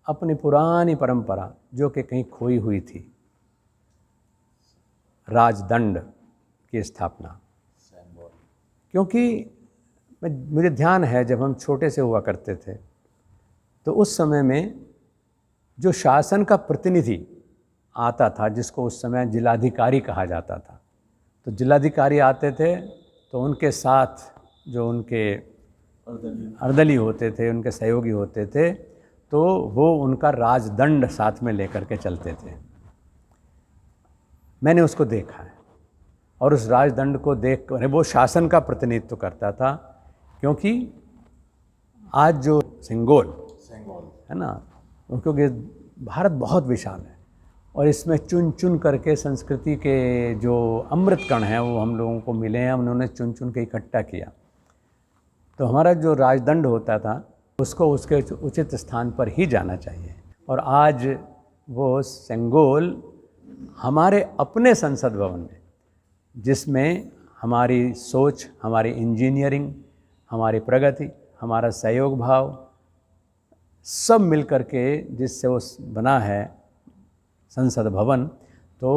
अपनी पुरानी परंपरा जो कि कहीं खोई हुई थी, राजदंड की स्थापना। क्योंकि मुझे ध्यान है जब हम छोटे से हुआ करते थे तो उस समय में जो शासन का प्रतिनिधि आता था, जिसको उस समय जिलाधिकारी कहा जाता था, तो जिलाधिकारी आते थे तो उनके साथ जो उनके अर्दली होते थे, उनके सहयोगी होते थे, तो वो उनका राजदंड साथ में लेकर के चलते थे। मैंने उसको देखा है और उस राजदंड को देख कर वो शासन का प्रतिनिधित्व करता था। क्योंकि आज जो सिंगोल है ना, क्योंकि भारत बहुत विशाल है और इसमें चुन चुन करके संस्कृति के जो अमृत कण हैं वो हम लोगों को मिले हैं, उन्होंने चुन चुन के इकट्ठा किया। तो हमारा जो राजदंड होता था उसको उसके उचित स्थान पर ही जाना चाहिए। और आज वो सेंगोल हमारे अपने संसद भवन में, जिसमें हमारी सोच, हमारी इंजीनियरिंग, हमारी प्रगति, हमारा सहयोग भाव सब मिल कर के जिससे वो बना है संसद भवन, तो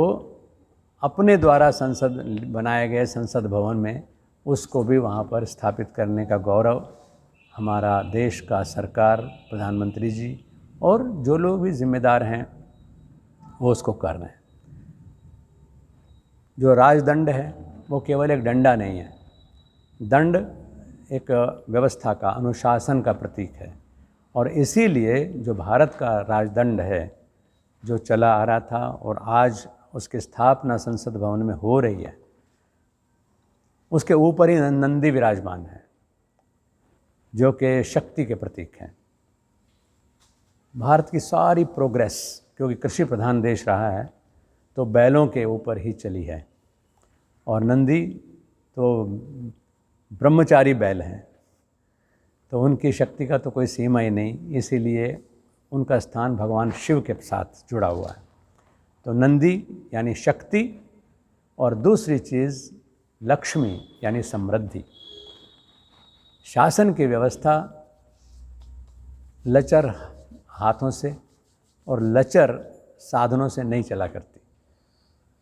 अपने द्वारा संसद बनाए गए संसद भवन में उसको भी वहाँ पर स्थापित करने का गौरव हमारा देश का सरकार, प्रधानमंत्री जी और जो लोग भी जिम्मेदार हैं वो उसको कर रहे हैं। जो राजदंड है वो केवल एक डंडा नहीं है, दंड एक व्यवस्था का, अनुशासन का प्रतीक है। और इसीलिए जो भारत का राजदंड है जो चला आ रहा था और आज उसकी स्थापना संसद भवन में हो रही है, उसके ऊपर ही नंदी विराजमान है जो कि शक्ति के प्रतीक हैं। भारत की सारी प्रोग्रेस, क्योंकि कृषि प्रधान देश रहा है, तो बैलों के ऊपर ही चली है और नंदी तो ब्रह्मचारी बैल हैं, तो उनकी शक्ति का तो कोई सीमा ही नहीं, इसीलिए उनका स्थान भगवान शिव के साथ जुड़ा हुआ है। तो नंदी यानी शक्ति और दूसरी चीज़ लक्ष्मी यानी समृद्धि। शासन की व्यवस्था लचर हाथों से और लचर साधनों से नहीं चला करती।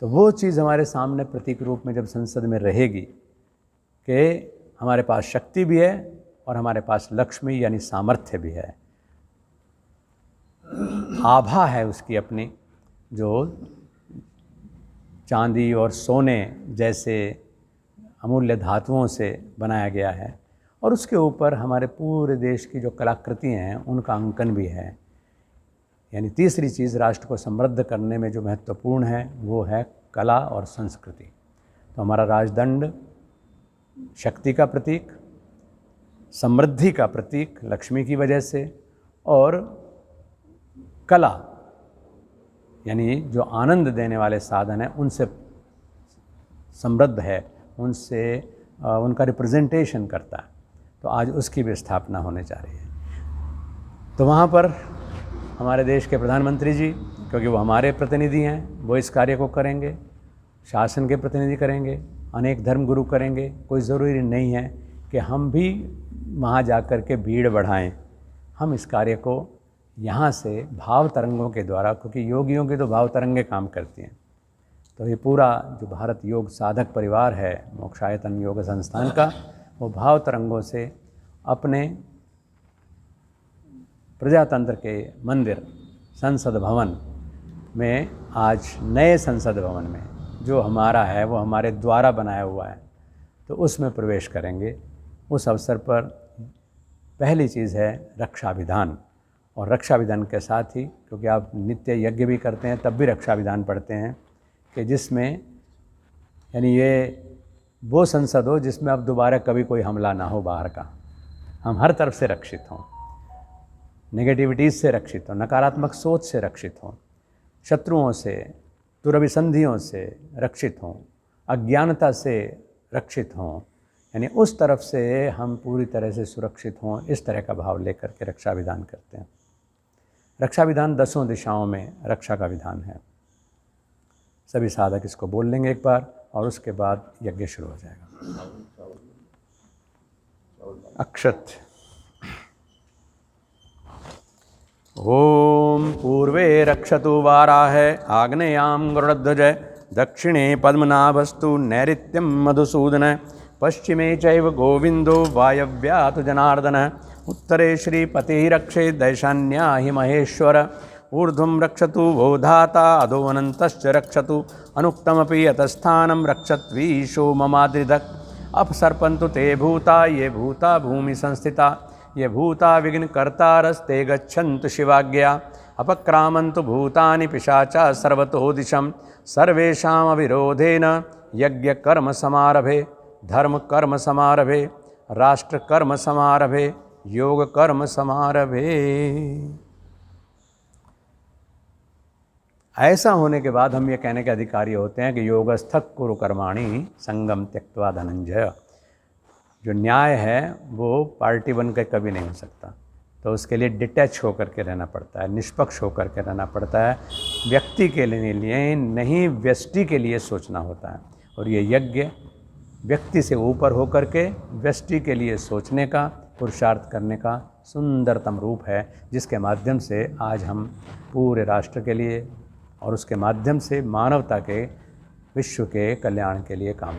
तो वो चीज़ हमारे सामने प्रतीक रूप में जब संसद में रहेगी कि हमारे पास शक्ति भी है और हमारे पास लक्ष्मी यानी सामर्थ्य भी है, आभा है उसकी अपनी, जो चांदी और सोने जैसे अमूल्य धातुओं से बनाया गया है, और उसके ऊपर हमारे पूरे देश की जो कलाकृतियाँ हैं उनका अंकन भी है। यानी तीसरी चीज़ राष्ट्र को समृद्ध करने में जो महत्वपूर्ण है वो है कला और संस्कृति। तो हमारा राजदंड शक्ति का प्रतीक, समृद्धि का प्रतीक लक्ष्मी की वजह से, और कला यानी जो आनंद देने वाले साधन हैं उनसे समृद्ध है, उनसे उनका रिप्रेजेंटेशन करता है। तो आज उसकी भी स्थापना होने जा रही है। तो वहाँ पर हमारे देश के प्रधानमंत्री जी, क्योंकि वो हमारे प्रतिनिधि हैं, वो इस कार्य को करेंगे, शासन के प्रतिनिधि करेंगे, अनेक धर्म गुरु करेंगे। कोई ज़रूरी नहीं है कि हम भी वहाँ जा कर के भीड़ बढ़ाएं। हम इस कार्य को यहाँ से भाव तरंगों के द्वारा, क्योंकि योगियों की तो भाव तरंगें काम करती हैं, तो ये पूरा जो भारत योग साधक परिवार है मोक्षायतन योग संस्थान का, वो भाव तरंगों से अपने प्रजातंत्र के मंदिर संसद भवन में, आज नए संसद भवन में जो हमारा है वो हमारे द्वारा बनाया हुआ है, तो उसमें प्रवेश करेंगे। उस अवसर पर पहली चीज़ है रक्षा विधान, और रक्षा विधान के साथ ही, क्योंकि आप नित्य यज्ञ भी करते हैं तब भी रक्षा विधान पढ़ते हैं, कि जिसमें यानी ये वो संसद हो जिसमें अब दोबारा कभी कोई हमला ना हो बाहर का, हम हर तरफ से रक्षित हों, नेगेटिविटीज़ से रक्षित हों, नकारात्मक सोच से रक्षित हों, शत्रुओं से, दुरभिसंधियों से रक्षित हों, अज्ञानता से रक्षित हों, यानी उस तरफ से हम पूरी तरह से सुरक्षित हों, इस तरह का भाव लेकर के रक्षा विधान करते हैं। रक्षा विधान 10 दिशाओं में रक्षा का विधान है। सभी साधक इसको बोल लेंगे एक बार और उसके बाद यज्ञ शुरू हो जाएगा। अक्षत। ओम पूर्वे रक्षतु वाराहे आग्नेयां गरुडध्वज दक्षिणे पद्मनाभस्तु नैऋत्यं मधुसूदन पश्चिमे चैव गोविंदो वायव्यात् जनार्दन उत्तरे श्रीपतिः रक्षेत् दैशान्या हि महेश्वर ऊर्ध्वं रक्षतु वो धाता अधो अनन्तश्च रक्षतु अनुक्तमपि यतस्थानं रक्षत्वीशो ममाद्रिदक् अपसर्पन्तु ते भूता ये भूता भूमि संस्थिता ये भूता विघ्नकर्तारस्ते गच्छन्तु शिवाज्ञया अपक्रामन्तु भूतानि पिशाचा सर्वतो दिशं सर्वेषामविरोधेन यज्ञकर्मसमारभे धर्मकर्मसमारभे राष्ट्रकर्मसमारभे योगकर्मसमारभे। ऐसा होने के बाद हम ये कहने के अधिकारी होते हैं कि योगस्थक कुरु कर्माणि संगम त्यक्त्वा धनंजय। जो न्याय है वो पार्टी बन के कभी नहीं हो सकता, तो उसके लिए डिटैच होकर के रहना पड़ता है, निष्पक्ष होकर के रहना पड़ता है, व्यक्ति के लिए नहीं व्यष्टि के लिए सोचना होता है। और ये यज्ञ व्यक्ति से ऊपर होकर के व्यष्टि के लिए सोचने का, पुरुषार्थ करने का सुंदरतम रूप है, जिसके माध्यम से आज हम पूरे राष्ट्र के लिए और उसके माध्यम से मानवता के, विश्व के कल्याण के लिए काम